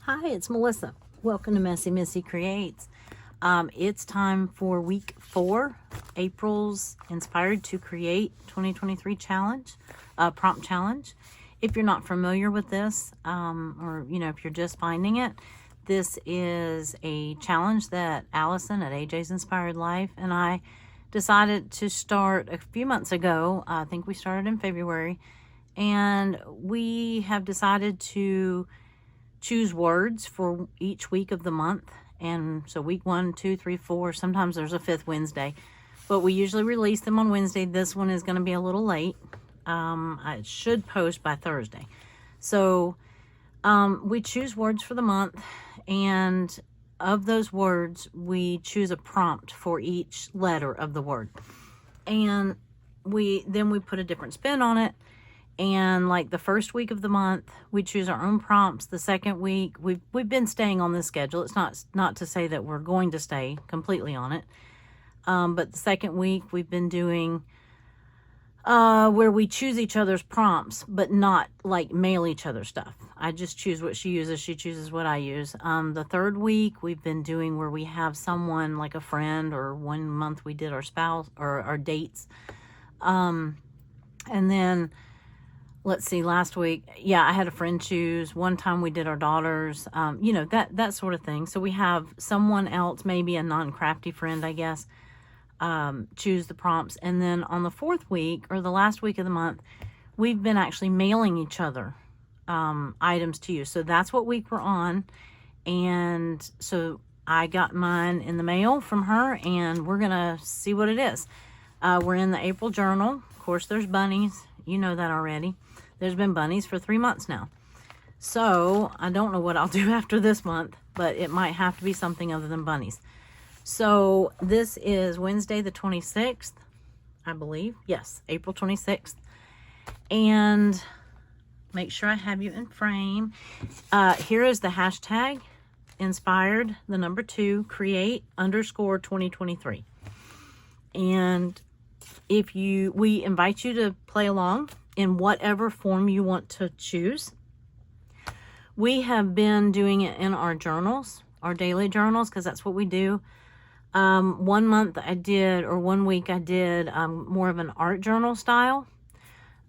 Hi, it's Melissa. Welcome to Messy Missy Creates. It's time for week 4, April's Inspired to Create 2023 challenge, prompt challenge. If you're not familiar with this, or if you're just finding it, this is a challenge that Allison at AJ's Inspired Life and I decided to start a few months ago. I think we started in February, and we have decided to choose words for each week of the month. And so week 1, 2, 3, 4, sometimes there's a 5th Wednesday, but we usually release them on Wednesday. This one is going to be a little late. I should post by Thursday. So we choose words for the month, and of those words we choose a prompt for each letter of the word, and we put a different spin on it. And like the first week of the month, we choose our own prompts. The second week, we've been staying on this schedule. It's not to say that we're going to stay completely on it. But the second week, we've been doing where we choose each other's prompts, but not like mail each other stuff. I just choose what she uses. She chooses what I use. The third week, we've been doing where we have someone like a friend, or 1 month we did our spouse or our dates. And then, let's see, last week, I had a friend choose. One time we did our daughters, that sort of thing. So we have someone else, maybe a non-crafty friend, I guess, choose the prompts. And then on the 4th week, or the last week of the month, we've been actually mailing each other items to you. So that's what week we're on. And so I got mine in the mail from her, and we're going to see what it is. We're in the April journal. Of course, there's bunnies. You know that already. There's been bunnies for 3 months now. So I don't know what I'll do after this month, but it might have to be something other than bunnies. So this is Wednesday the 26th, I believe. Yes, April 26th. And make sure I have you in frame. Here is the hashtag inspired, the number 2, create _ 2023. And we invite you to play along in whatever form you want to choose. We have been doing it in our journals, our daily journals, because that's what we do. 1 month I did, or 1 week I did more of an art journal style.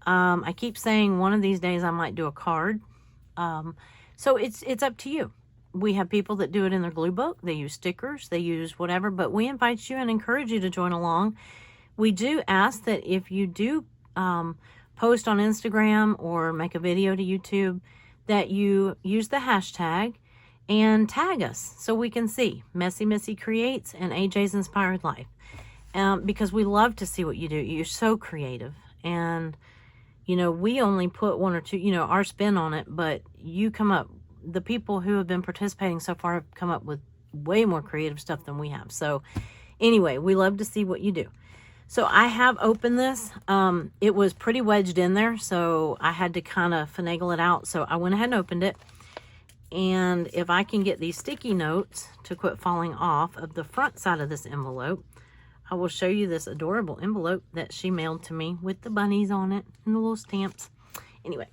I keep saying one of these days I might do a card. So it's up to you. We have people that do it in their glue book. They use stickers, they use whatever, but we invite you and encourage you to join along. We do ask that if you do post on Instagram or make a video to YouTube, that you use the hashtag and tag us so we can see Messy Missy Creates and AJ's Inspired Life. Because we love to see what you do. You're so creative. And, we only put 1 or 2, our spin on it, but you come up, the people who have been participating so far have come up with way more creative stuff than we have. So anyway, we love to see what you do. So I have opened this. It was pretty wedged in there, so I had to kind of finagle it out. So I went ahead and opened it. And if I can get these sticky notes to quit falling off of the front side of this envelope, I will show you this adorable envelope that she mailed to me with the bunnies on it and the little stamps. Anyway,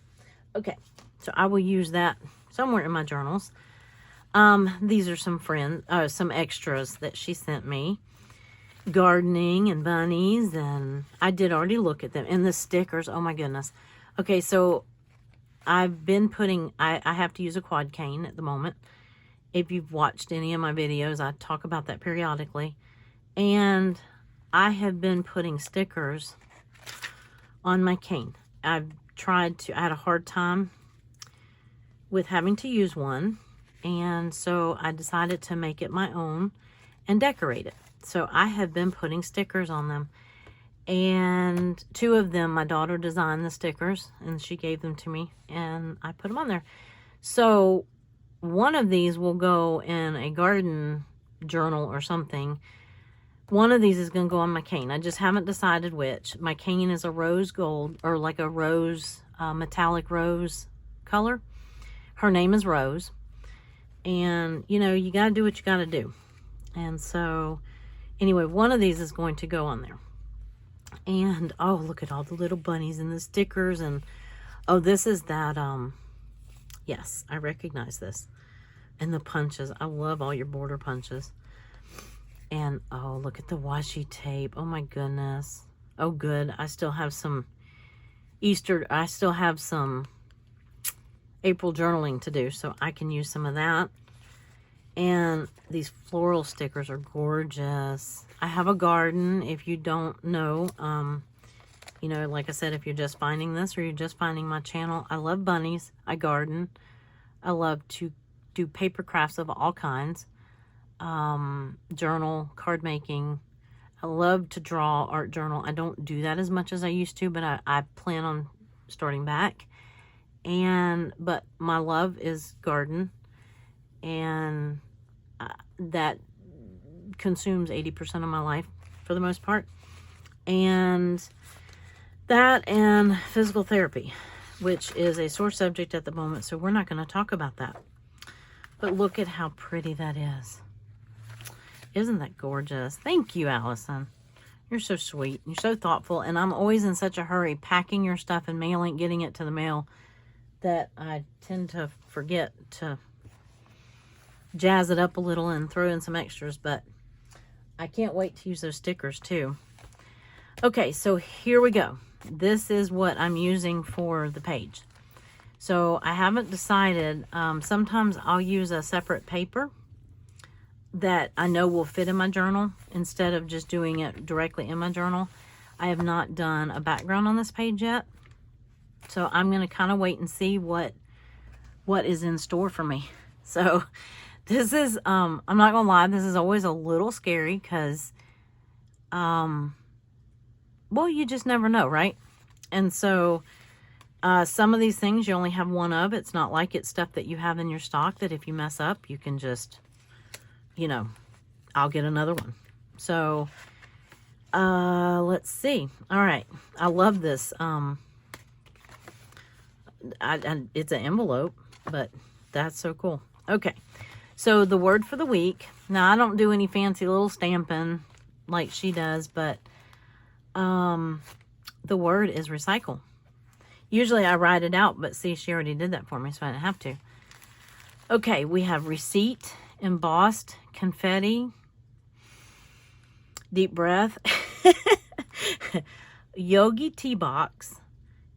okay. So I will use that somewhere in my journals. These are some extras that she sent me. Gardening and bunnies, and I did already look at them, and the stickers, oh my goodness. Okay, so I've been putting, I have to use a quad cane at the moment. If you've watched any of my videos, I talk about that periodically. And I have been putting stickers on my cane. I had a hard time with having to use one, and so I decided to make it my own and decorate it. So I have been putting stickers on them, and 2 of them, my daughter designed the stickers, and she gave them to me, and I put them on there. So one of these will go in a garden journal or something. One of these is going to go on my cane. I just haven't decided which. My cane is a rose gold, or like a rose, metallic rose color. Her name is Rose, and you got to do what you got to do. And so anyway, one of these is going to go on there. And, oh, look at all the little bunnies and the stickers. And, oh, this is that, yes, I recognize this. And the punches. I love all your border punches. And, oh, look at the washi tape. Oh, my goodness. Oh, good. I still have some I still have some April journaling to do, so I can use some of that. And these floral stickers are gorgeous. I have a garden, if you don't know. You know, like I said, if you're just finding this or you're just finding my channel, I love bunnies. I garden. I love to do paper crafts of all kinds. Journal, card making. I love to draw, art journal. I don't do that as much as I used to, but I plan on starting back. But my love is garden, and that consumes 80% of my life for the most part. And that and physical therapy, which is a sore subject at the moment, so we're not going to talk about that. But look at how pretty that is. Isn't that gorgeous? Thank you, Allison. You're so sweet. You're so thoughtful. And I'm always in such a hurry packing your stuff and mailing, getting it to the mail, that I tend to forget to jazz it up a little and throw in some extras. But I can't wait to use those stickers too. Okay, so here we go. This is what I'm using for the page. So I haven't decided. Sometimes I'll use a separate paper that I know will fit in my journal instead of just doing it directly in my journal. I have not done a background on this page yet. So I'm going to kind of wait and see what is in store for me. So this is, I'm not going to lie, this is always a little scary because, well, you just never know, right? And so some of these things you only have one of. It's not like it's stuff that you have in your stock that if you mess up, you can just, you know, I'll get another one. So, let's see. All right. I love this. It's an envelope, but that's so cool. Okay. So the word for the week. Now, I don't do any fancy little stamping like she does, but, the word is recycle. Usually I write it out, but see, she already did that for me, so I didn't have to. Okay, we have receipt, embossed, confetti, deep breath, yogi tea box,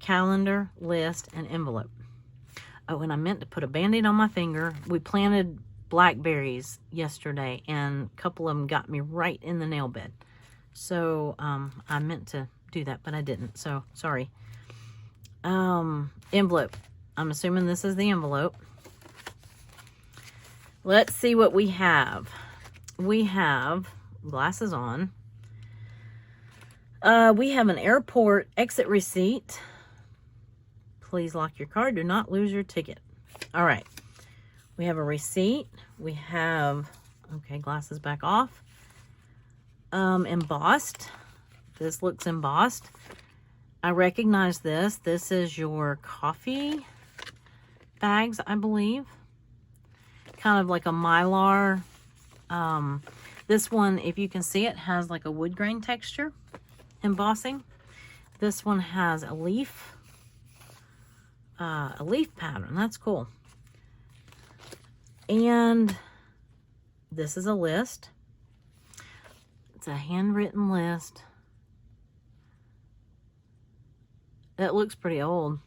calendar, list, and envelope. Oh, and I meant to put a Band-Aid on my finger. We planted blackberries yesterday, and a couple of them got me right in the nail bed. So I meant to do that, but I didn't, so sorry. Envelope. I'm assuming this is the envelope. Let's see what we have. We have glasses on. We have an airport exit receipt. Please lock your card. Do not lose your ticket. All right. We have a receipt. We have, okay, glasses back off. Embossed. This looks embossed. I recognize this. This is your coffee bags, I believe. Kind of like a mylar. This one, if you can see it, has like a wood grain texture embossing. This one has a leaf pattern. That's cool. And this is a list. It's a handwritten list. That looks pretty old.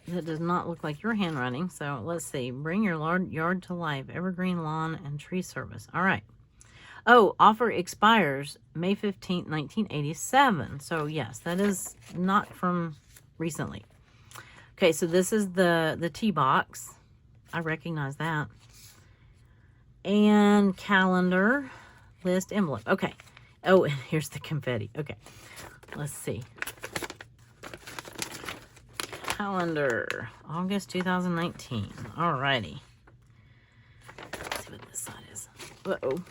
That does not look like your handwriting. So let's see. Bring your yard to life. Evergreen lawn and tree service. All right. Oh, offer expires May 15th, 1987. So yes, that is not from recently. Okay, so this is the tea box. I recognize that. And calendar, list, envelope. Okay. Oh, and here's the confetti. Okay. Let's see. Calendar, August 2019. Alrighty. Let's see what this side is. Uh-oh.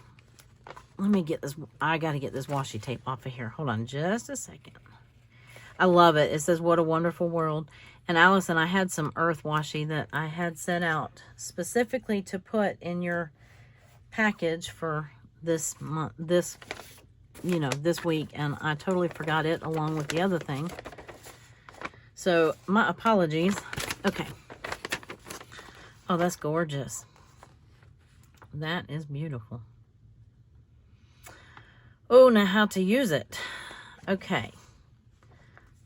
Let me get this. I got to get this washi tape off of here. Hold on just a second. I love it. It says, "What a Wonderful World." And Allison, I had some earth washi that I had set out specifically to put in your package for this month, this week, and I totally forgot it along with the other thing. So my apologies. Okay. Oh, that's gorgeous. That is beautiful. Oh, now how to use it. Okay.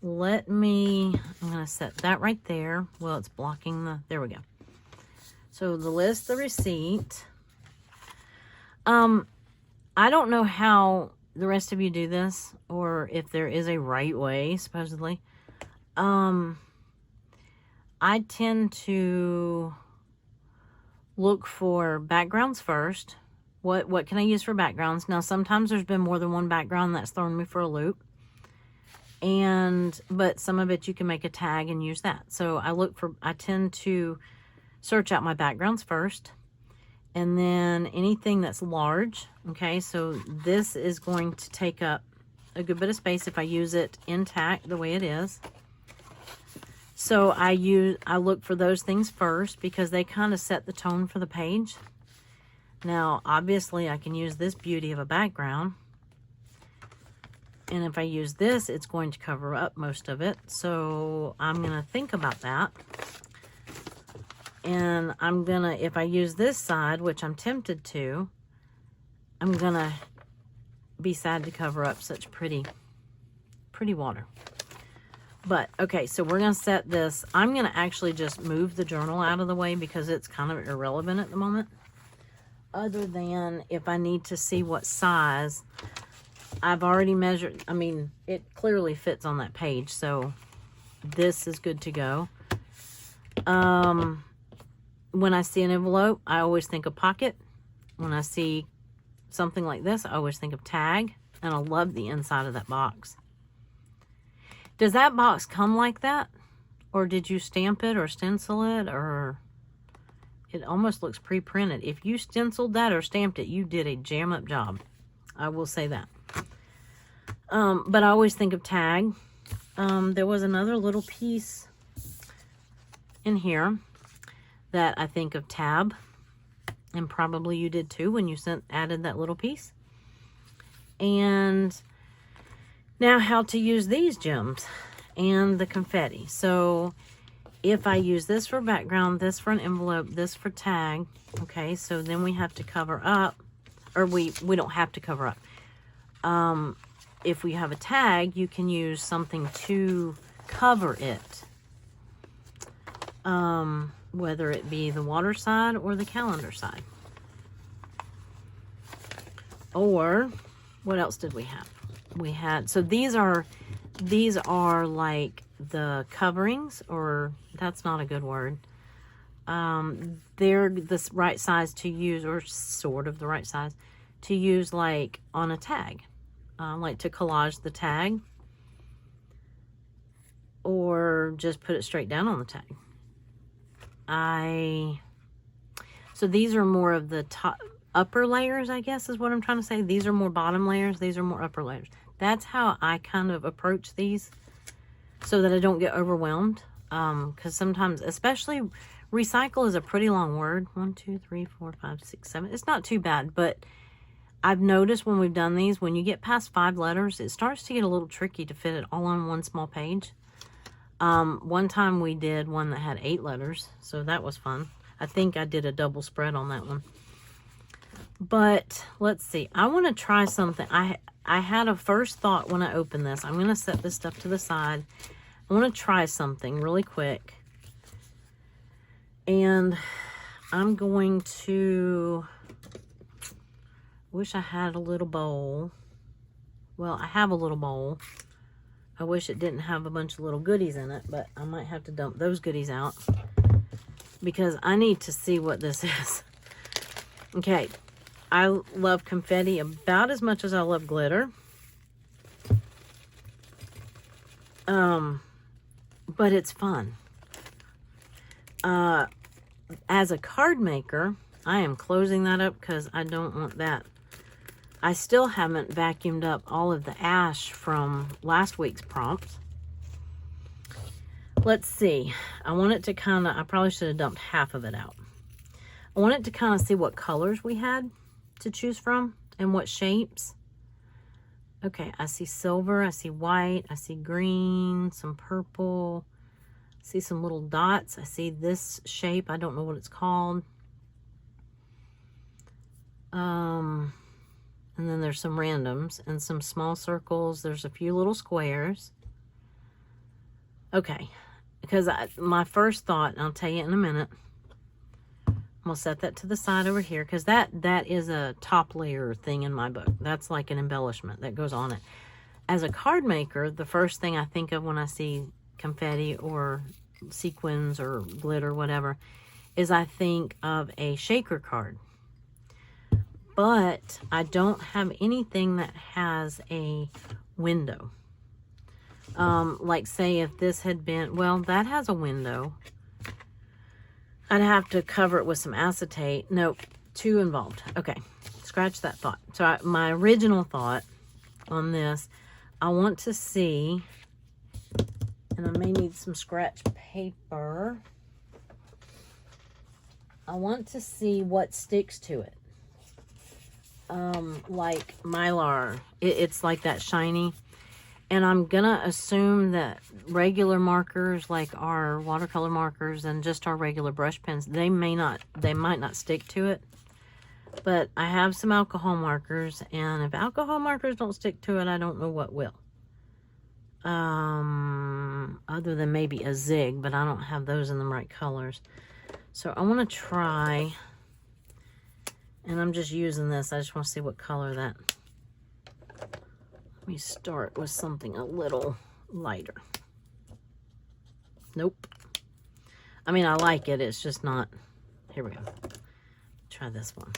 I'm going to set that right there. Well, it's blocking there we go. So the list, the receipt. I don't know how the rest of you do this, or if there is a right way, supposedly. I tend to look for backgrounds first. What can I use for backgrounds? Now, sometimes there's been more than one background that's thrown me for a loop. But some of it you can make a tag and use that. So I tend to search out my backgrounds first. And then anything that's large, okay, so this is going to take up a good bit of space if I use it intact the way it is. So I look for those things first because they kind of set the tone for the page. Now, obviously, I can use this beauty of a background. And if I use this, it's going to cover up most of it. So I'm going to think about that. And if I use this side, which I'm tempted to, I'm going to be sad to cover up such pretty water. But, okay, so we're going to set this. I'm going to actually just move the journal out of the way because it's kind of irrelevant at the moment. Other than if I need to see what size, I've already measured. I mean, it clearly fits on that page, so this is good to go. When I see an envelope, I always think of pocket. When I see something like this, I always think of tag. And I love the inside of that box. Does that box come like that? Or did you stamp it or stencil it? Or it almost looks pre-printed. If you stenciled that or stamped it, you did a jam-up job. I will say that. But I always think of tag. There was another little piece in here that I think of tab, and probably you did too when you added that little piece. And now how to use these gems and the confetti. So if I use this for background, this for an envelope, this for tag, okay, so then we have to cover up, or we don't have to cover up. If we have a tag, you can use something to cover it. Whether it be the water side or the calendar side. Or, what else did we have? We had, so these are like the coverings, or that's not a good word. They're the right size to use, or sort of the right size, to use like on a tag. Like to collage the tag. Or just put it straight down on the tag. So these are more of the upper layers, I guess is what I'm trying to say. These are more bottom layers. These are more upper layers. That's how I kind of approach these so that I don't get overwhelmed. Because sometimes, especially recycle is a pretty long word. 1, 2, 3, 4, 5, 6, 7. It's not too bad, but I've noticed when we've done these, when you get past 5 letters, it starts to get a little tricky to fit it all on one small page. One time we did one that had 8 letters, so that was fun. I think I did a double spread on that one. But let's see. I want to try something. I had a first thought when I opened this. I'm going to set this stuff to the side. I want to try something really quick. And I'm going to... wish I had a little bowl. Well, I have a little bowl. I wish it didn't have a bunch of little goodies in it, but I might have to dump those goodies out because I need to see what this is. Okay, I love confetti about as much as I love glitter. But it's fun. As a card maker, I am closing that up because I don't want that. I still haven't vacuumed up all of the ash from last week's prompt. Let's see. I want it to kind of, I probably should have dumped half of it out. I want it to kind of see what colors we had to choose from and what shapes. Okay, I see silver, I see white, I see green, some purple, See some little dots. I see this shape. I don't know what it's called. And then there's some randoms and some small circles. There's a few little squares. Okay, because my first thought, and I'll tell you in a minute, I'm going to set that to the side over here, because that is a top layer thing in my book. That's like an embellishment that goes on it. As a card maker, the first thing I think of when I see confetti or sequins or glitter, whatever, is I think of a shaker card. But I don't have anything that has a window. Like say if this had been, well, that has a window. I'd have to cover it with some acetate. Nope, too involved. Okay, scratch that thought. So my original thought on this, I want to see, and I may need some scratch paper. I want to see what sticks to it. Like Mylar, it's like that shiny. And I'm gonna assume that regular markers, like our watercolor markers and just our regular brush pens, they might not stick to it. But I have some alcohol markers, and if alcohol markers don't stick to it, I don't know what will. Other than maybe a zig, but I don't have those in the right colors. So I want to try, and I'm just using this. I just want to see what color that. Let me start with something a little lighter. Nope. I mean, I like it. It's just not. Here we go. Try this one.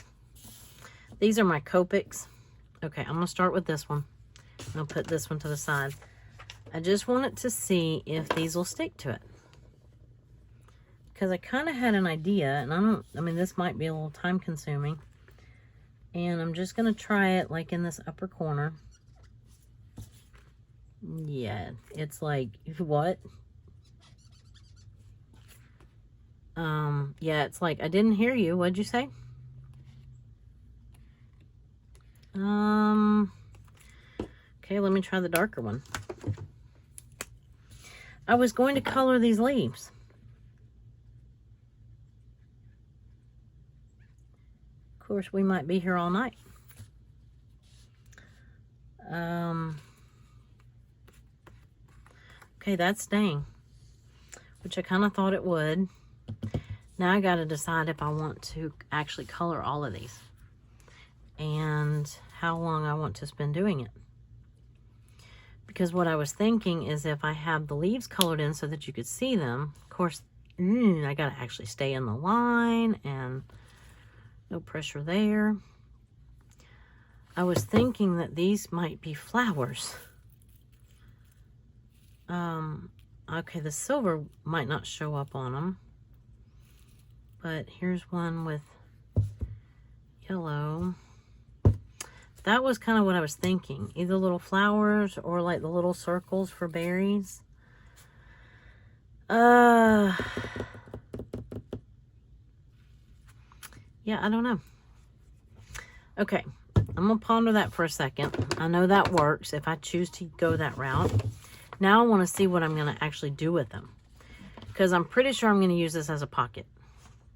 These are my Copics. Okay, I'm going to start with this one. I'll put this one to the side. I just wanted to see if these will stick to it. Because I kind of had an idea, and I mean, this might be a little time consuming. And I'm just going to try it like in this upper corner. Yeah, it's like, what? Yeah, it's like, I didn't hear you. What'd you say? Okay, let me try the darker one. I was going to color these leaves. Of course, we might be here all night. Okay, that's staying, which I kind of thought it would. Now I got to decide if I want to actually color all of these and how long I want to spend doing it. Because what I was thinking is if I have the leaves colored in so that you could see them, of course, I got to actually stay in the line and no pressure there. I was thinking that these might be flowers. Okay, the silver might not show up on them. But here's one with yellow. That was kind of what I was thinking. Either little flowers or like the little circles for berries. Yeah, I don't know. Okay, I'm going to ponder that for a second. I know that works if I choose to go that route. Now I want to see what I'm going to actually do with them. Because I'm pretty sure I'm going to use this as a pocket.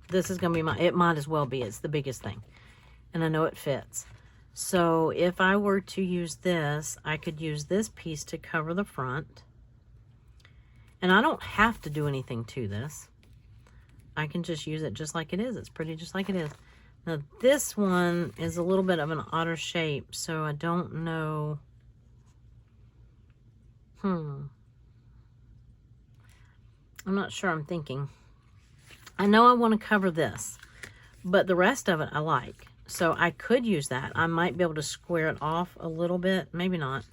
This is going to be it might as well be. It's the biggest thing. And I know it fits. So if I were to use this, I could use this piece to cover the front. And I don't have to do anything to this. I can just use it just like it is. It's pretty just like it is. Now this one is a little bit of an odder shape, so I don't know. I'm not sure. I'm thinking. I know I want to cover this, but the rest of it I like. So I could use that. I might be able to square it off a little bit. Maybe not.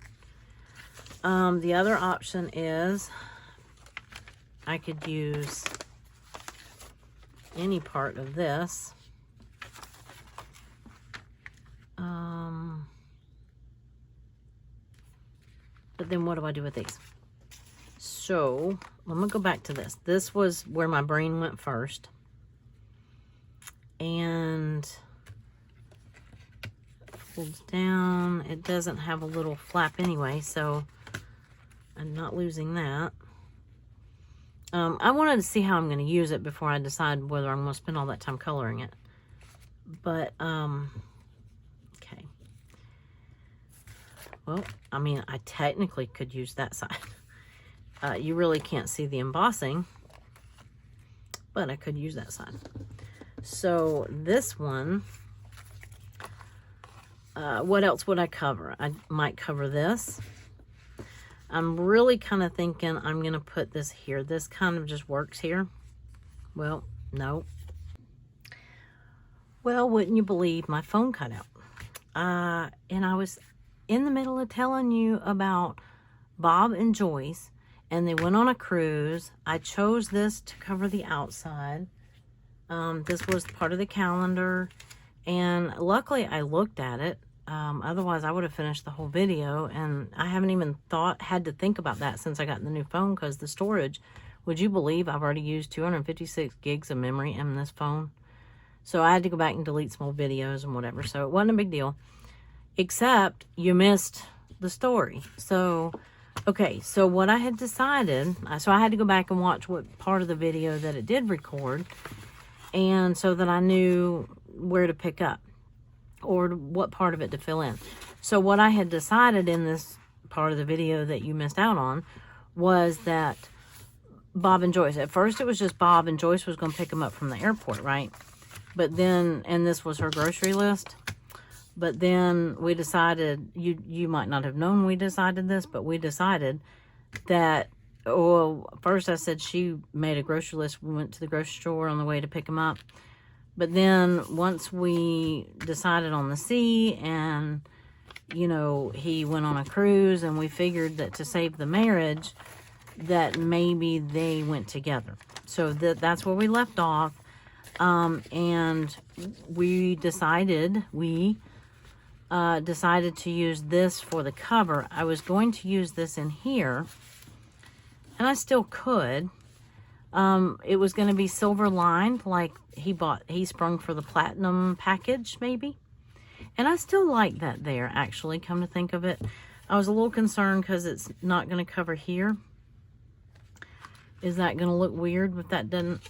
The other option is I could use any part of this. But then what do I do with these? So I'm going to go back to this. This was where my brain went first. And folds down. It doesn't have a little flap anyway, so I'm not losing that. I wanted to see how I'm going to use it before I decide whether I'm going to spend all that time coloring it. But, okay. Well, I mean, I technically could use that side. You really can't see the embossing, but I could use that side. So this one, what else would I cover? I might cover this. I'm really kind of thinking I'm going to put this here. This kind of just works here. Well, no. Well, wouldn't you believe my phone cut out? And I was in the middle of telling you about Bob and Joyce, and they went on a cruise. I chose this to cover the outside. This was part of the calendar, and luckily I looked at it. Otherwise I would have finished the whole video, and I haven't even had to think about that since I got the new phone, because the storage, would you believe I've already used 256 gigs of memory in this phone? So I had to go back and delete some old videos and whatever, so it wasn't a big deal, except you missed the story. So, okay, so what I had decided, so I had to go back and watch what part of the video that it did record, and so that I knew where to pick up or what part of it to fill in. So what I had decided in this part of the video that you missed out on was that Bob and Joyce, at first it was just Bob, and Joyce was going to pick them up from the airport, right? But then, and this was her grocery list, but then we decided, you might not have known we decided this, but we decided that, well, first I said she made a grocery list. We went to the grocery store on the way to pick them up. But then once we decided on the sea, and, you know, he went on a cruise, and we figured that to save the marriage, that maybe they went together. So that's where we left off. And we decided to use this for the cover. I was going to use this in here, and I still could. It was going to be silver lined, like he sprung for the platinum package, maybe. And I still like that there, actually, come to think of it. I was a little concerned because it's not going to cover here. Is that going to look weird if that doesn't?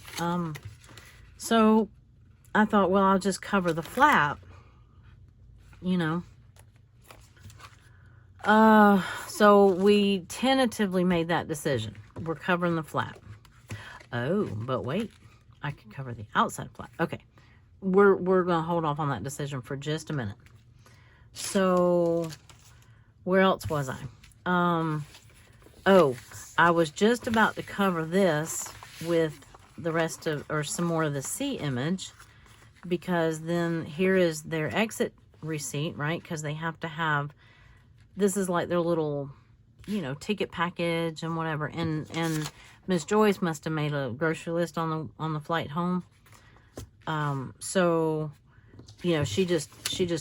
So I thought, well, I'll just cover the flap, you know. So we tentatively made that decision. We're covering the flap. Oh, but wait, I could cover the outside flap. Okay, we're going to hold off on that decision for just a minute. So where else was I? Oh, I was just about to cover this with the rest of, or some more of the sea image, because then here is their exit receipt, right? Because they have to have, this is like their little, you know, ticket package and whatever. And Miss Joyce must have made a grocery list on the flight home. So, you know, she just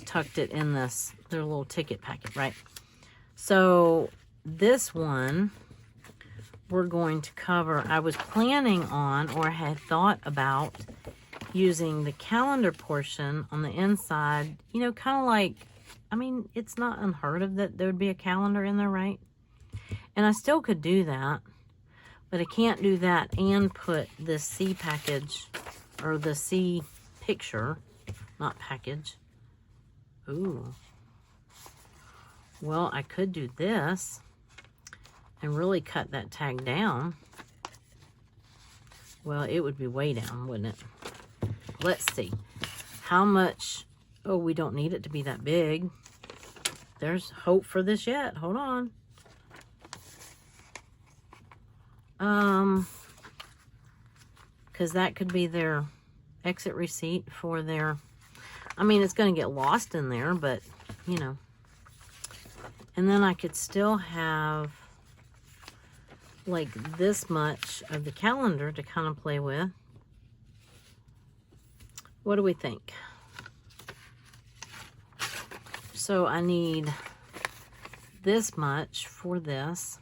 tucked it in their little ticket packet, right? So this one we're going to cover. I was planning on, or had thought about, using the calendar portion on the inside, you know, kind of like, I mean, it's not unheard of that there would be a calendar in there, right? And I still could do that, but I can't do that and put this C package, or the C picture, not package. Ooh. Well, I could do this and really cut that tag down. Well, it would be way down, wouldn't it? Let's see. How much? Oh, we don't need it to be that big. There's hope for this yet. Hold on. Because that could be their exit receipt for their, I mean, it's going to get lost in there, but, you know. And then I could still have like this much of the calendar to kind of play with. What do we think? So I need this much for this.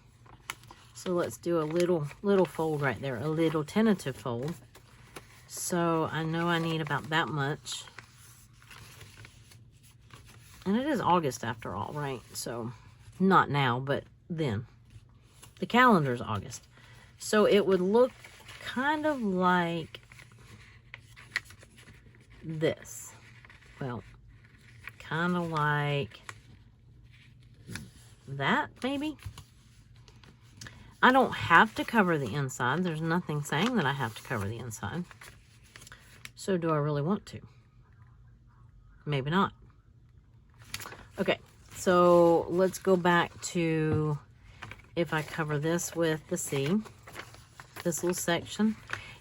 So let's do a little fold right there, a little tentative fold. So I know I need about that much. And it is August after all, right? So not now, but then. The calendar's August. So it would look kind of like this. Well, kind of like that, maybe. I don't have to cover the inside. There's nothing saying that I have to cover the inside. So do I really want to? Maybe not. Okay, so let's go back to if I cover this with the C, this little section.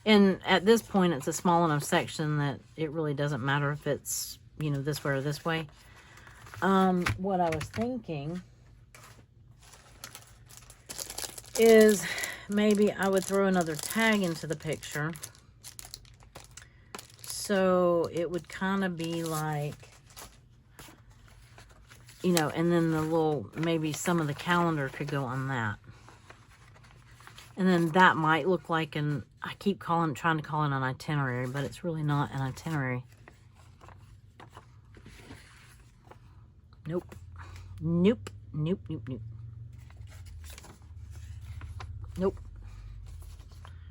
And at this point, it's a small enough section that it really doesn't matter if it's, you know, this way or this way. What I was thinking is maybe I would throw another tag into the picture. So it would kind of be like, you know, and then the little, maybe some of the calendar could go on that. And then that might look like an, I keep trying to call it an itinerary, but it's really not an itinerary. Nope. Nope. Nope, nope, nope. Nope.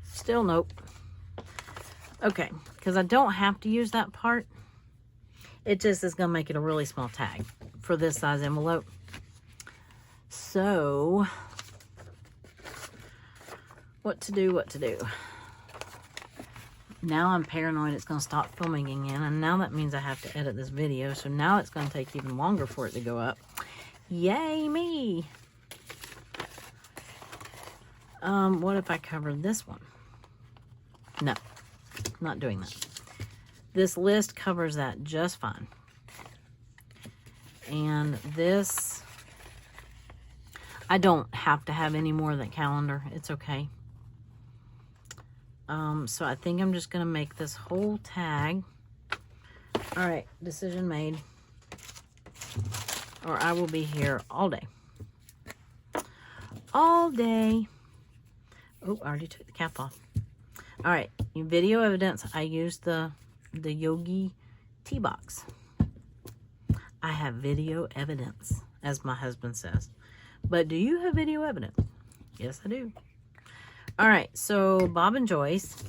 Still nope. Okay, because I don't have to use that part. It just is going to make it a really small tag for this size envelope. So, what to do, what to do. Now I'm paranoid it's going to stop filming again, and now that means I have to edit this video, so now it's going to take even longer for it to go up. Yay me! What if I cover this one? No, not doing that. This list covers that just fine. And this, I don't have to have any more of that calendar. It's okay. So I think I'm just going to make this whole tag. All right, decision made. Or I will be here all day. All day. Oh, I already took the cap off. All right, in video evidence, I used the Yogi tea box. I have video evidence, as my husband says. But do you have video evidence? Yes, I do. All right, so Bob and Joyce.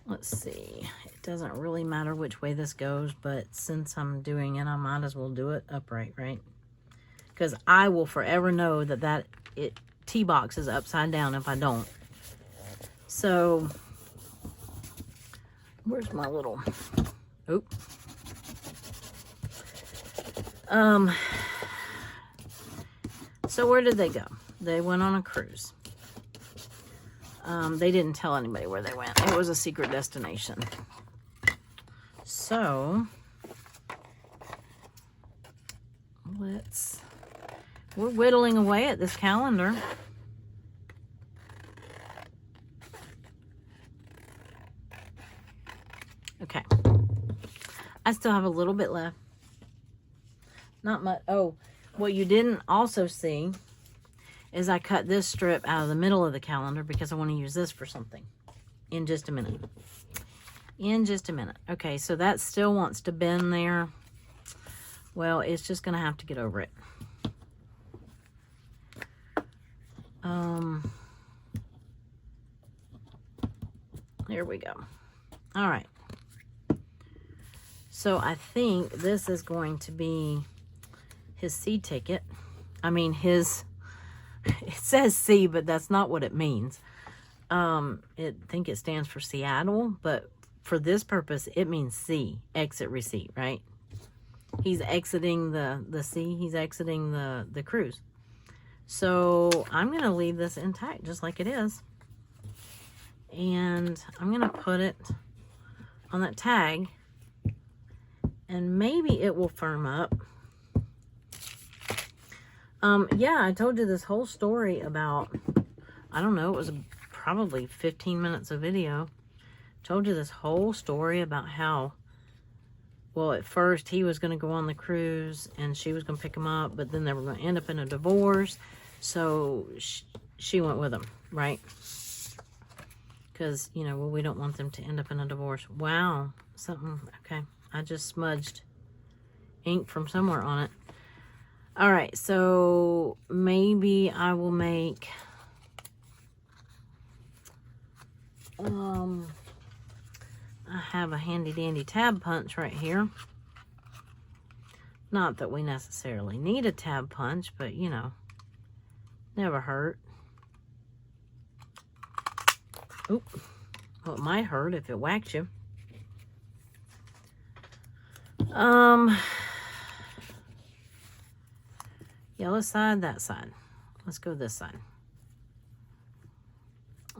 Let's see. It doesn't really matter which way this goes, but since I'm doing it, I might as well do it upright, right? Because I will forever know that tea box is upside down if I don't. So, where's my little... Oop. So where did they go? They went on a cruise. They didn't tell anybody where they went. It was a secret destination. So, we're whittling away at this calendar. Okay. I still have a little bit left. Not much. Oh, what you didn't also see is I cut this strip out of the middle of the calendar because I want to use this for something in just a minute. In just a minute. Okay, so that still wants to bend there. Well, it's just going to have to get over it. There we go. All right. So I think this is going to be his C ticket. I mean, it says C, but that's not what it means. I think it stands for Seattle, but for this purpose, it means C, exit receipt, right? He's exiting the C, he's exiting the cruise. So I'm going to leave this intact just like it is. And I'm going to put it on that tag. And maybe it will firm up. Yeah, I told you this whole story about, I don't know, it was probably 15 minutes of video. Told you this whole story about how, well, at first he was going to go on the cruise and she was going to pick him up, but then they were going to end up in a divorce. So she went with him, right? Because, you know, well, we don't want them to end up in a divorce. Wow, something, okay. I just smudged ink from somewhere on it. All right, so maybe I will make I have a handy dandy tab punch right here. Not that we necessarily need a tab punch, but you know, never hurt. Oop. Well, it might hurt if it whacks you. Yellow side, that side. Let's go this side.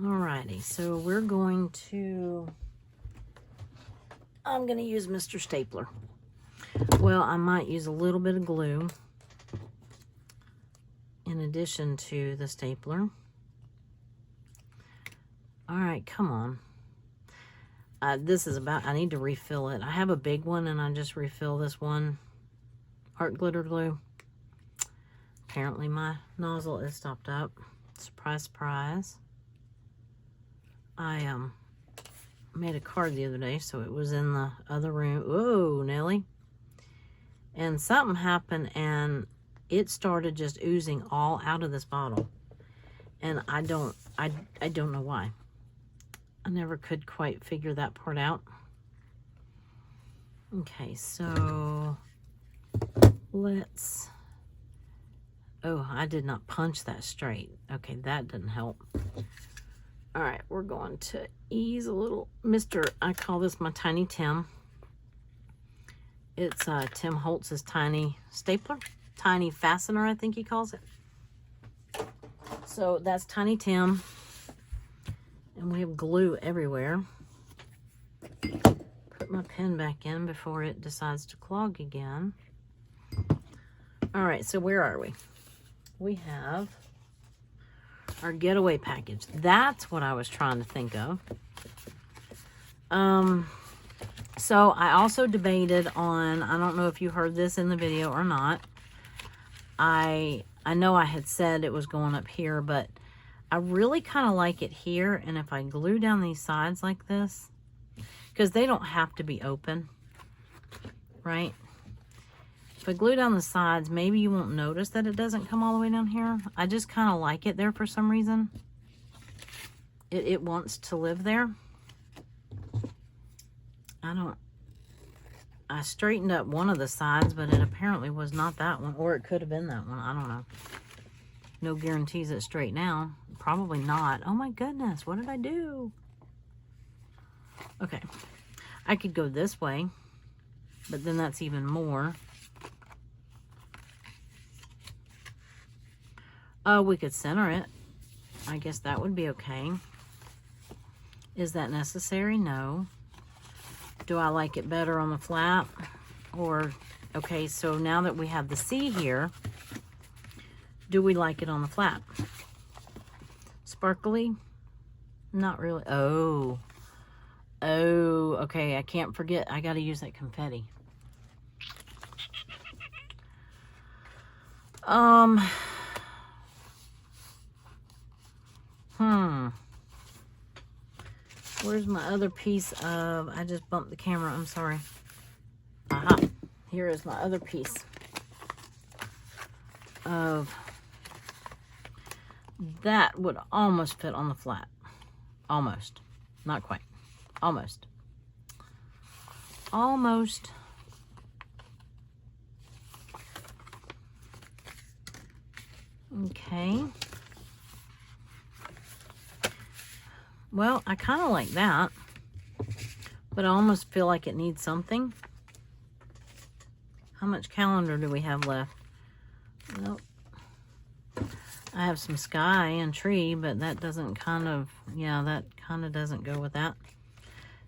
Alrighty, so we're going to, I'm going to use Mr. Stapler. Well, I might use a little bit of glue in addition to the stapler. Alright, come on. This is about, I need to refill it. I have a big one and I just refill this one. Art glitter glue. Apparently my nozzle is stopped up. Surprise, surprise. I made a card the other day, so it was in the other room. Whoa, Nelly. And something happened and it started just oozing all out of this bottle. And I don't know why. I never could quite figure that part out. Okay, so let's, oh, I did not punch that straight. Okay, that didn't help. All right, we're going to ease a little. I call this my Tiny Tim. It's Tim Holtz's tiny stapler, tiny fastener, I think he calls it. So that's Tiny Tim. And we have glue everywhere. Put my pen back in before it decides to clog again. All right, so where are we? We have our getaway package. That's what I was trying to think of. So I also debated on, I don't know if you heard this in the video or not. I know I had said it was going up here, but I really kind of like it here. And if I glue down these sides like this, because they don't have to be open, right? If I glue down the sides, maybe you won't notice that it doesn't come all the way down here. I just kind of like it there for some reason. It wants to live there. I straightened up one of the sides, but it apparently was not that one. Or it could have been that one. I don't know. No guarantees it's straight now. Probably not. Oh my goodness, what did I do? Okay. I could go this way, but then that's even more. We could center it. I guess that would be okay. Is that necessary? No. Do I like it better on the flat? Or, okay, so now that we have the C here, do we like it on the flat? Sparkly? Not really. Oh, okay, I can't forget. I got to use that confetti. Where's my other piece of, I just bumped the camera, I'm sorry. Aha, here is my other piece of, that would almost fit on the flat. Almost, not quite, almost. Almost. Okay. Well, I kind of like that, but I almost feel like it needs something. How much calendar do we have left? Well, I have some sky and tree, but that doesn't kind of, yeah, that kind of doesn't go with that.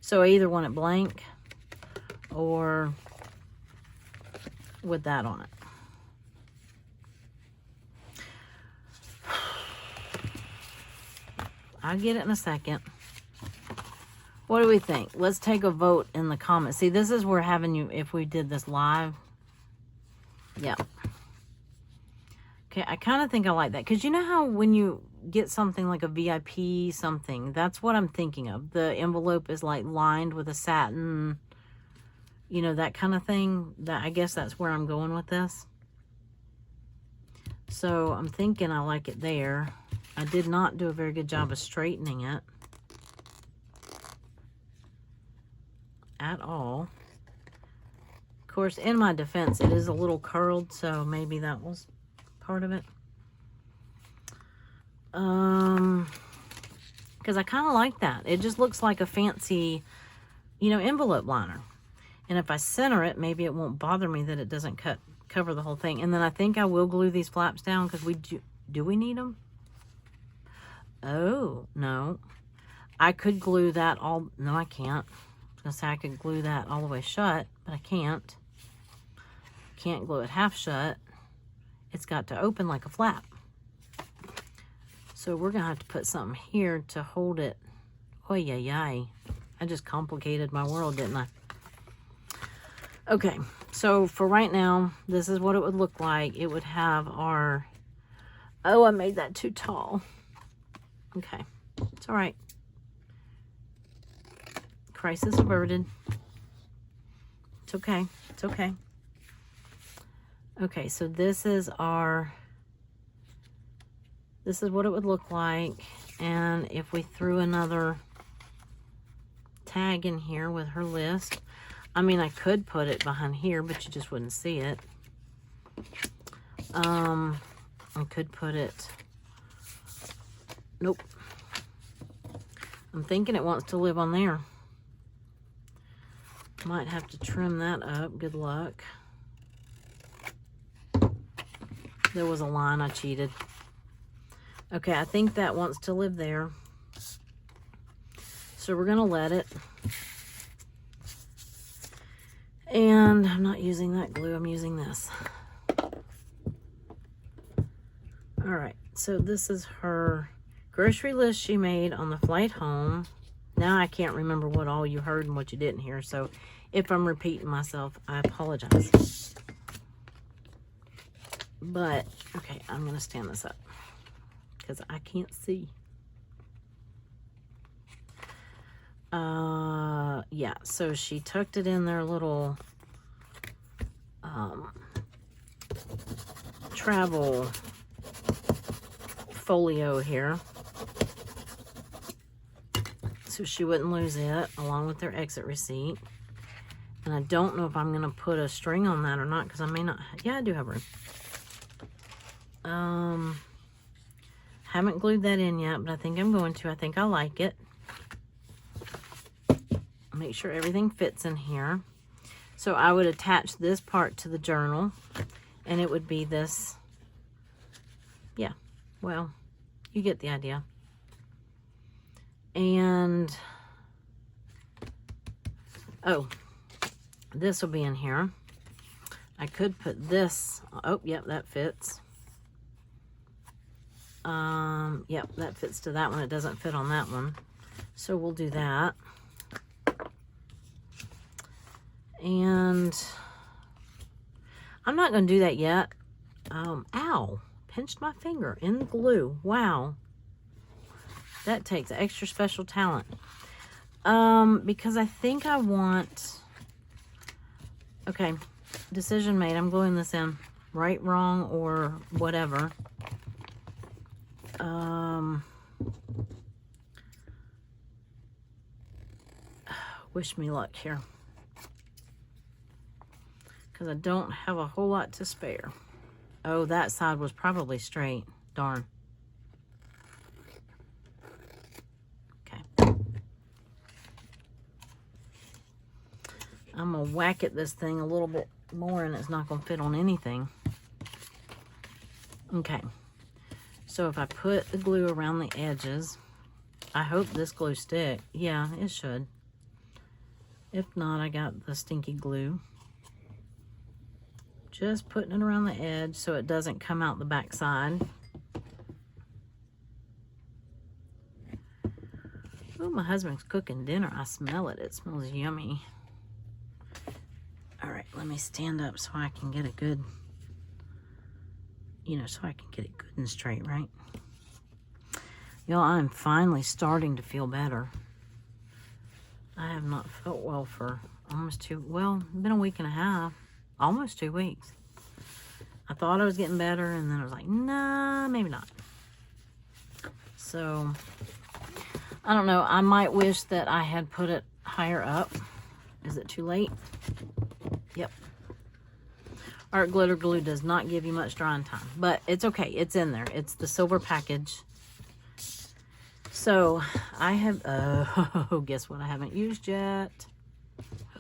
So I either want it blank or with that on it. I'll get it in a second. What do we think? Let's take a vote in the comments. See, this is where having you, if we did this live. Yeah. Okay, I kind of think I like that. Because you know how when you get something like a VIP something, that's what I'm thinking of. The envelope is like lined with a satin, you know, that kind of thing. That I guess that's where I'm going with this. So I'm thinking I like it there. I did not do a very good job of straightening it. at all. Of course, in my defense, it is a little curled, so maybe that was part of it. Because I kind of like that. It just looks like a fancy, you know, envelope liner. And if I center it, maybe it won't bother me that it doesn't cover the whole thing. And then I think I will glue these flaps down because we do we need them? Oh, no. I could glue that all, no, I can't. I was going to say I could glue that all the way shut, but I can't. Can't glue it half shut. It's got to open like a flap. So we're going to have to put something here to hold it. Oh, yeah. I just complicated my world, didn't I? Okay, so for right now, this is what it would look like. It would have our... Oh, I made that too tall. Okay, it's all right. Crisis averted. It's okay. It's okay. Okay, so this is our... This is what it would look like. And if we threw another tag in here with her list, I mean, I could put it behind here, but you just wouldn't see it. I could put it... Nope. I'm thinking it wants to live on there. Might have to trim that up. Good luck. There was a line. I cheated. Okay, I think that wants to live there. So we're going to let it. And I'm not using that glue. I'm using this. All right. So this is her grocery list she made on the flight home. Now I can't remember what all you heard and what you didn't hear. So if I'm repeating myself, I apologize. But, okay, I'm going to stand this up because I can't see. Yeah, so she tucked it in their little travel folio here, so she wouldn't lose it, along with their exit receipt. And I don't know if I'm going to put a string on that or not, because I may not. Yeah, I do have room. Haven't glued that in yet, but I think I'm going to. I think I like it. Make sure everything fits in here. So I would attach this part to the journal, and it would be this. Yeah, well, you get the idea. And, oh, this will be in here. I could put this. Oh, yep, that fits. Yep, that fits to that one. It doesn't fit on that one. So we'll do that. And I'm not going to do that yet. Ow, pinched my finger in the glue. Wow. That takes extra special talent. Because I think I want... Okay, decision made. I'm gluing this in. Right, wrong, or whatever. Wish me luck here. Because I don't have a whole lot to spare. Oh, that side was probably straight. Darn. Okay. I'm going to whack at this thing a little bit more, and it's not going to fit on anything. Okay. So if I put the glue around the edges, I hope this glue stick. Yeah, it should. If not, I got the stinky glue. Just putting it around the edge so it doesn't come out the back side. Oh, my husband's cooking dinner. I smell it. It smells yummy. All right, let me stand up so I can get a good, so I can get it good and straight, right? Y'all, I'm finally starting to feel better. I have not felt well for almost been a week and a half. Almost 2 weeks. I thought I was getting better, and then I was like, nah, maybe not. So, I don't know. I might wish that I had put it higher up. Is it too late? Yep. Art glitter glue does not give you much drying time, but it's okay. It's in there. It's the silver package. So I have, oh, guess what I haven't used yet?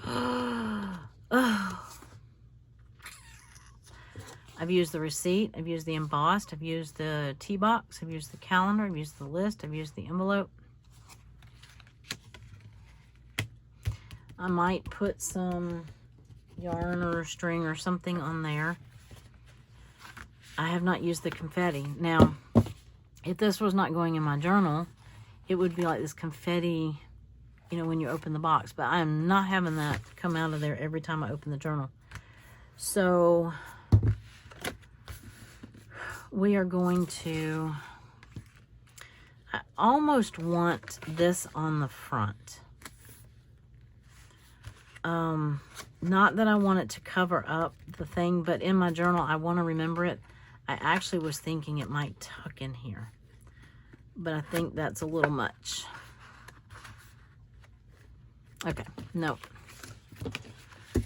Oh. I've used the receipt. I've used the embossed. I've used the tea box. I've used the calendar. I've used the list. I've used the envelope. I might put some yarn or string or something on there. I have not used the confetti. Now, if this was not going in my journal, it would be like this confetti, you know, when you open the box. But I am not having that come out of there every time I open the journal. So we are going to, I almost want this on the front. Not that I want it to cover up the thing, but in my journal, I want to remember it. I actually was thinking it might tuck in here, but I think that's a little much. Okay, nope.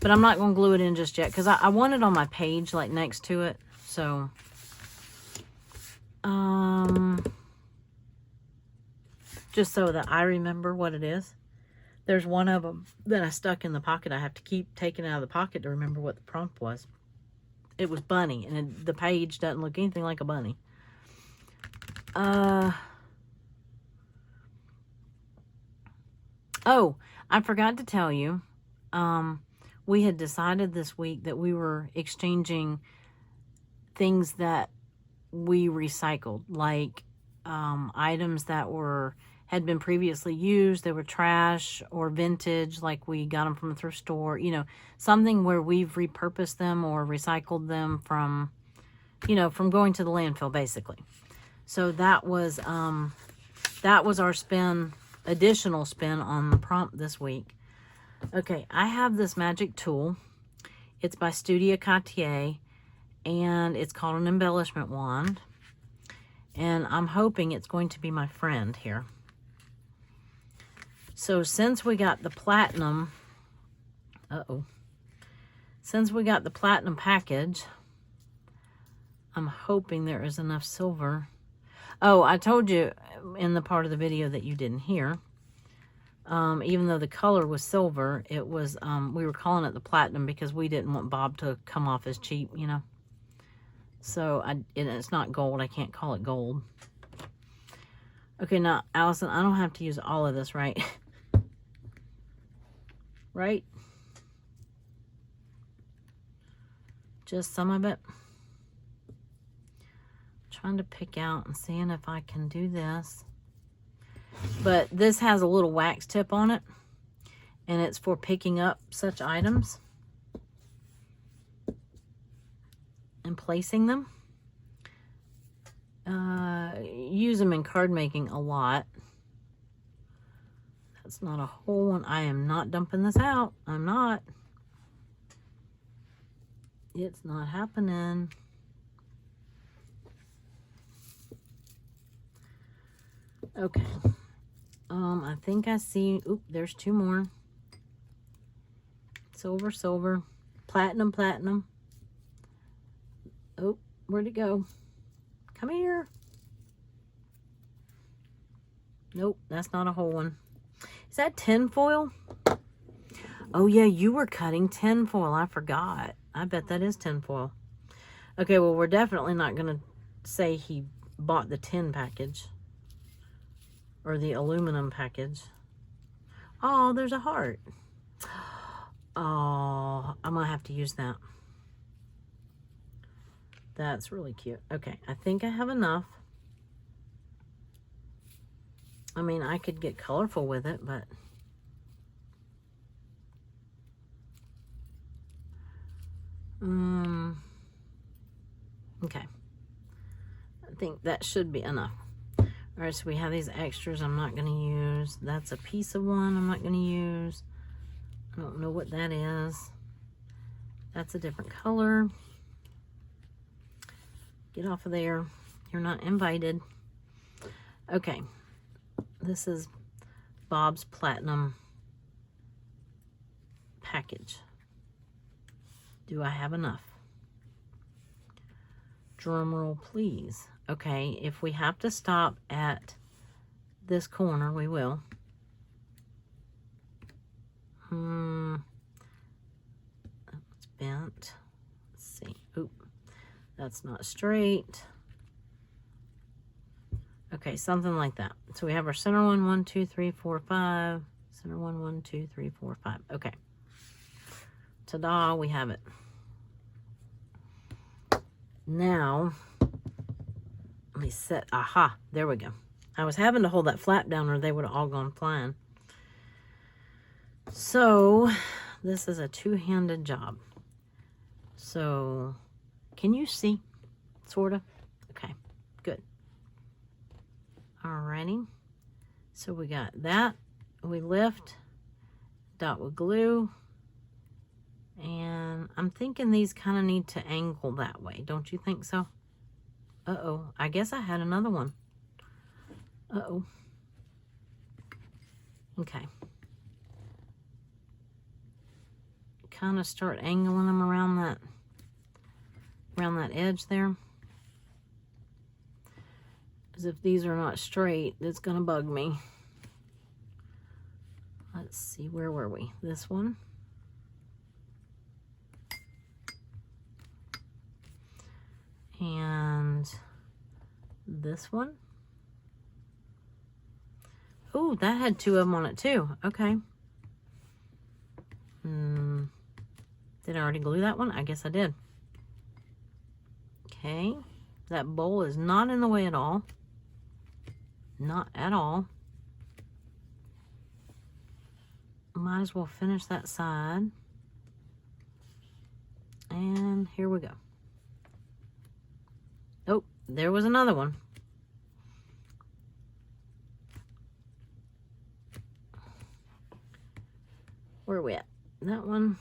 But I'm not going to glue it in just yet because I want it on my page, like next to it. So, just so that I remember what it is. There's one of them that I stuck in the pocket. I have to keep taking it out of the pocket to remember what the prompt was. It was bunny, and the page doesn't look anything like a bunny. Oh, I forgot to tell you. We had decided this week that we were exchanging things that we recycled, like items that had been previously used. They were trash or vintage, like we got them from a thrift store, you know, something where we've repurposed them or recycled them from, you know, from going to the landfill, basically. So that was our additional spin on the prompt this week. Okay, I have this magic tool. It's by Studio Cartier, and it's called an embellishment wand. And I'm hoping it's going to be my friend here. So since we got the platinum, since we got the platinum package, I'm hoping there is enough silver. Oh, I told you in the part of the video that you didn't hear, even though the color was silver, it was, we were calling it the platinum because we didn't want Bob to come off as cheap, you know. So, and it's not gold. I can't call it gold. Okay, now, Allison, I don't have to use all of this, right? Right? Just some of it. Trying to pick out and seeing if I can do this. But this has a little wax tip on it, and it's for picking up such items and placing them. Use them in card making a lot. That's not a whole one. I am not dumping this out. I'm not. It's not happening. Okay. I think I see, oop, there's two more. Silver, silver, platinum, platinum. Oh, where'd it go? Come here. Nope, that's not a whole one. Is that tin foil? Oh yeah, you were cutting tin foil. I forgot. I bet that is tin foil. Okay, well, we're definitely not going to say he bought the tin package. Or the aluminum package. Oh, there's a heart. Oh, I'm going to have to use that. That's really cute. Okay, I think I have enough. I mean, I could get colorful with it, but... okay. I think that should be enough. All right, so we have these extras I'm not going to use. That's a piece of one I'm not going to use. I don't know what that is. That's a different color. Get off of there. You're not invited. Okay. This is Bob's Platinum package. Do I have enough? Drum roll, please. Okay, if we have to stop at this corner, we will. It's bent. Let's see. Oop, that's not straight. Okay, something like that. So we have our center one, 1, 2, 3, 4, 5. Center one, 1, 2, 3, 4, 5. Okay. Ta-da, we have it. Now, let me set, aha, there we go. I was having to hold that flap down or they would have all gone flying. So, this is a two-handed job. So, can you see? Sort of? Okay, good. Alrighty. So we got that. We lift, dot with glue. And I'm thinking these kind of need to angle that way. Don't you think so? Uh-oh. I guess I had another one. Uh-oh. Okay. Kind of start angling them around that edge there. Because if these are not straight, it's going to bug me. Let's see, where were we? This one. And this one. Oh, that had two of them on it too. Okay. Did I already glue that one? I guess I did. Okay. That bowl is not in the way at all. Not at all. Might as well finish that side. And here we go. Oh, there was another one. Where are we at? That one.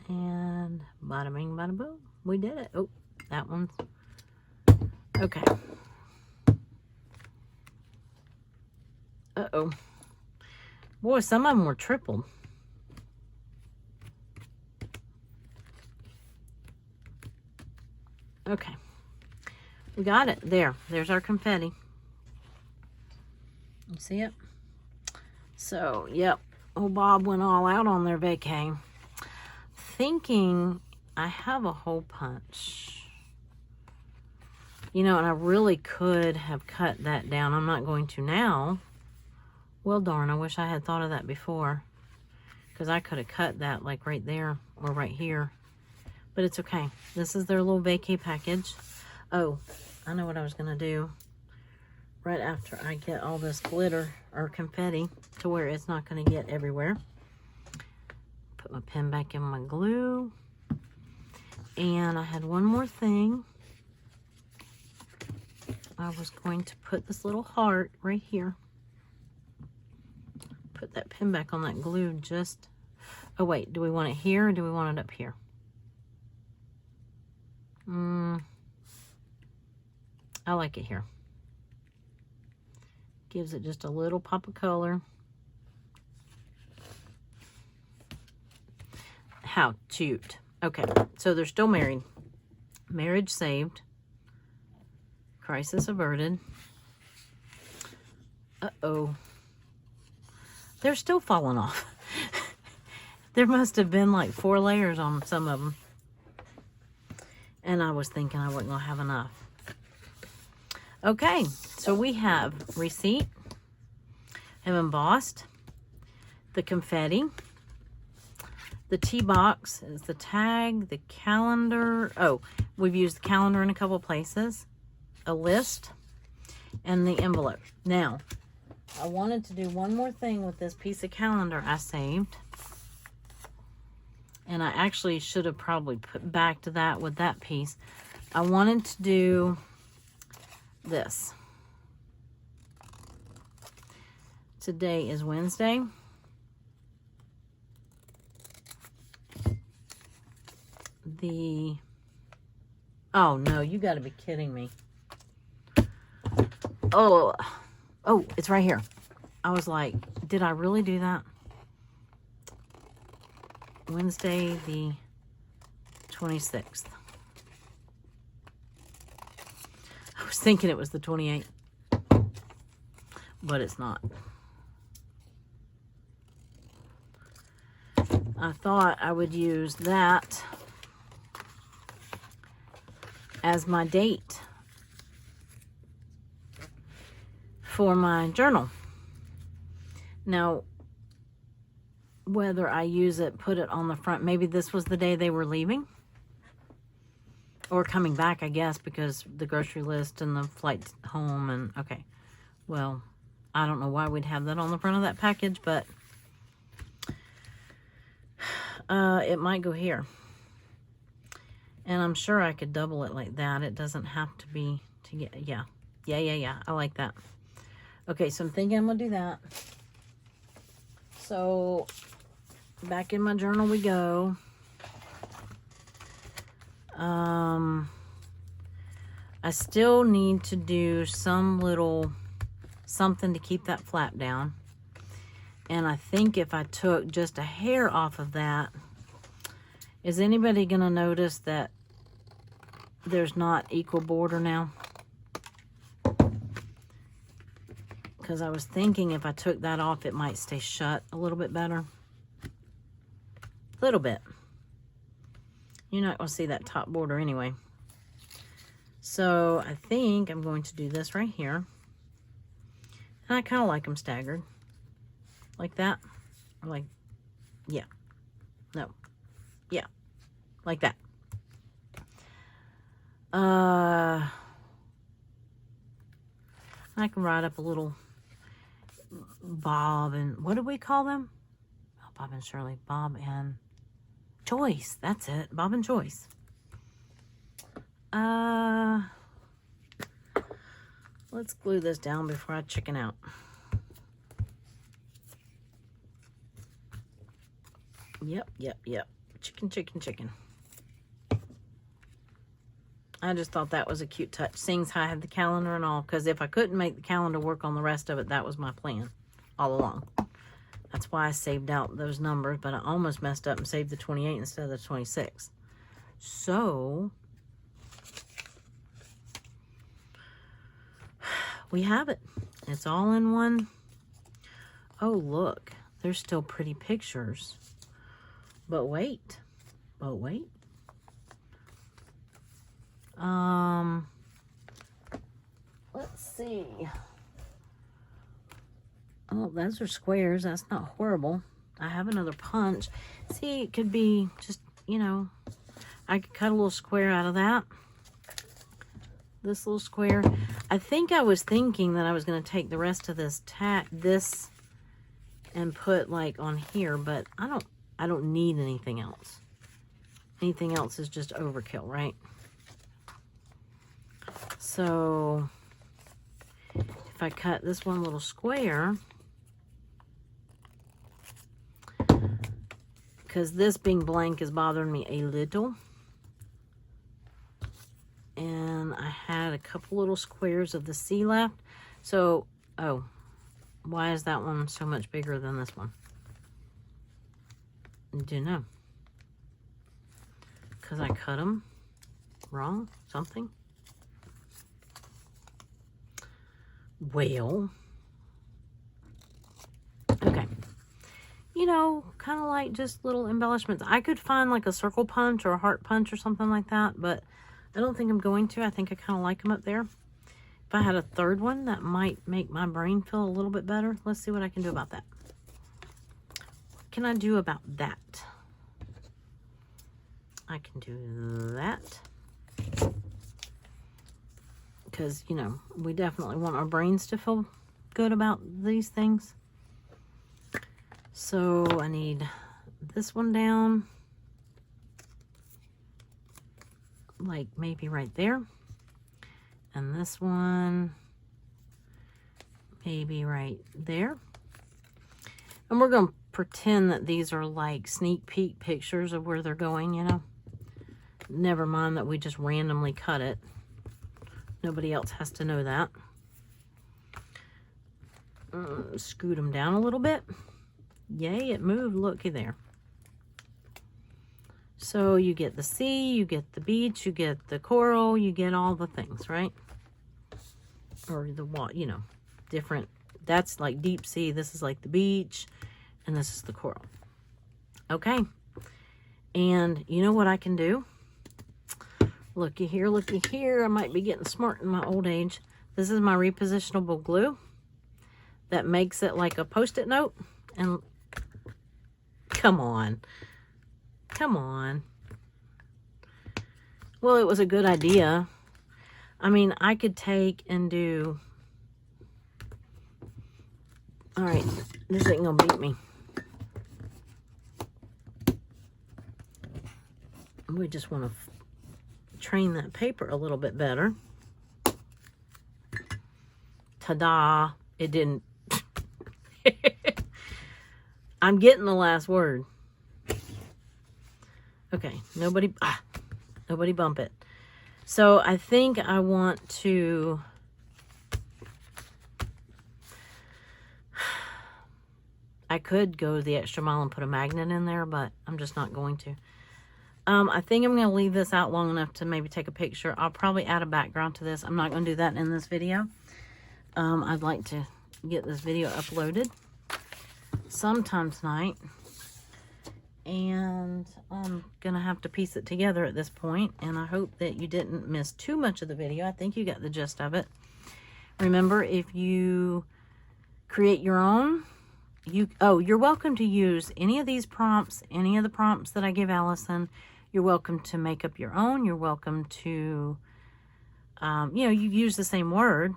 And bada bing, bada boom. We did it. Oh, that one's. Okay. Uh-oh. Boy, some of them were tripled. Okay. We got it. There's our confetti. You see it? So, yep. Old Bob went all out on their vacay. Thinking I have a hole punch. You know, and I really could have cut that down. I'm not going to now. Well, darn, I wish I had thought of that before. Because I could have cut that like right there or right here. But it's okay. This is their little vacay package. Oh, I know what I was going to do. Right after I get all this glitter or confetti to where it's not going to get everywhere. Put my pen back in my glue. And I had one more thing. I was going to put this little heart right here. Put that pin back on that glue just... Oh, wait. Do we want it here or do we want it up here? I like it here. Gives it just a little pop of color. How cute. Okay, so they're still married. Marriage saved. Crisis averted. Uh-oh. They're still falling off. There must have been like 4 layers on some of them. And I was thinking I wasn't going to have enough. Okay, so we have receipt, have embossed, the confetti, the tea box is the tag, the calendar. Oh, we've used the calendar in a couple places, a list, and the envelope. Now, I wanted to do one more thing with this piece of calendar I saved. And I actually should have probably put back to that with that piece. I wanted to do this. Today is Wednesday. Oh no, you got to be kidding me. Oh, it's right here. I was like, did I really do that? Wednesday the 26th. I was thinking it was the 28th, but it's not. I thought I would use that as my date for my journal. Now, whether I use it, put it on the front, maybe this was the day they were leaving or coming back, I guess, because the grocery list and the flight home and okay. Well, I don't know why we'd have that on the front of that package, but it might go here. And I'm sure I could double it like that. It doesn't have to be to get, yeah. I like that. Okay, so I'm thinking I'm gonna do that. So back in my journal we go. I still need to do some little something to keep that flap down. And I think if I took just a hair off of that, is anybody gonna notice that there's not equal border now? Because I was thinking if I took that off, it might stay shut a little bit better. A little bit. You're not going to see that top border anyway. So I think I'm going to do this right here. And I kind of like them staggered. Like that. Or like, yeah. No. Yeah. Like that. I can write up a little Bob and, what do we call them? Oh, Bob and Shirley. Bob and Joyce. That's it. Bob and Joyce. Let's glue this down before I chicken out. Yep. Chicken. I just thought that was a cute touch. Seeing how I had the calendar and all. Because if I couldn't make the calendar work on the rest of it, that was my plan all along. That's why I saved out those numbers. But I almost messed up and saved the 28 instead of the 26. So, we have it. It's all in one. Oh, look. There's still pretty pictures. But wait. Let's see. Oh, those are squares. That's not horrible. I have another punch. See, it could be just, you know, I could cut a little square out of that. This little square. I think I was thinking that I was going to take the rest of this and put like on here, but I don't need anything else. Anything else is just overkill, right? So if I cut this one little square, because this being blank is bothering me a little, and I had a couple little squares of the C left. So, oh, why is that one so much bigger than this one? Do you know? Because I cut them wrong? Something? Well, okay. You know, kind of like just little embellishments. I could find like a circle punch or a heart punch or something like that, but I don't think I'm going to. I think I kind of like them up there. If I had a third one, that might make my brain feel a little bit better. Let's see what I can do about that. What can I do about that? I can do that. Because, you know, we definitely want our brains to feel good about these things. So I need this one down. Like maybe right there. And this one maybe right there. And we're going to pretend that these are like sneak peek pictures of where they're going, you know. Never mind that we just randomly cut it. Nobody else has to know that. Scoot them down a little bit. Yay, it moved. Looky there. So you get the sea, you get the beach, you get the coral, you get all the things, right? Or the water, you know, different. That's like deep sea. This is like the beach, and this is the coral. Okay. And you know what I can do? Looky here, looky here. I might be getting smart in my old age. This is my repositionable glue that makes it like a Post-it note. And come on. Come on. Well, it was a good idea. I mean, I could take and do... All right, this ain't gonna beat me. We just want to train that paper a little bit better. Ta-da! It didn't. I'm getting the last word. Okay, nobody bump it. So I think I want to... I could go the extra mile and put a magnet in there, but I'm just not going to. I think I'm going to leave this out long enough to maybe take a picture. I'll probably add a background to this. I'm not going to do that in this video. I'd like to get this video uploaded sometime tonight. And I'm going to have to piece it together at this point. And I hope that you didn't miss too much of the video. I think you got the gist of it. Remember, if you create your own... you're welcome to use any of these prompts, any of the prompts that I give Allison. You're welcome to make up your own. You're welcome to, you use the same word.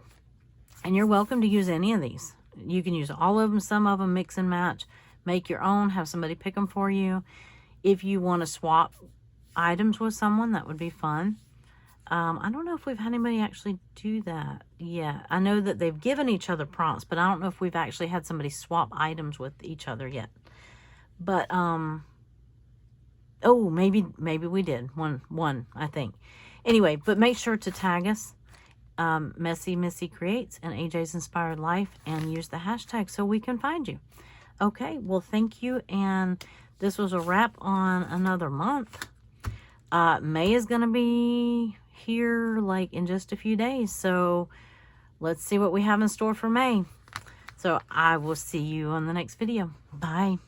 And you're welcome to use any of these. You can use all of them, some of them, mix and match. Make your own, have somebody pick them for you. If you want to swap items with someone, that would be fun. I don't know if we've had anybody actually do that yet. I know that they've given each other prompts, but I don't know if we've actually had somebody swap items with each other yet. But, oh, maybe we did. One, I think. Anyway, but make sure to tag us, Messy Missy Creates and AJ's Inspired Life, and use the hashtag so we can find you. Okay, well, thank you, and this was a wrap on another month. May is going to be here like in just a few days, so let's see what we have in store for May. So I will see you on the next video. Bye.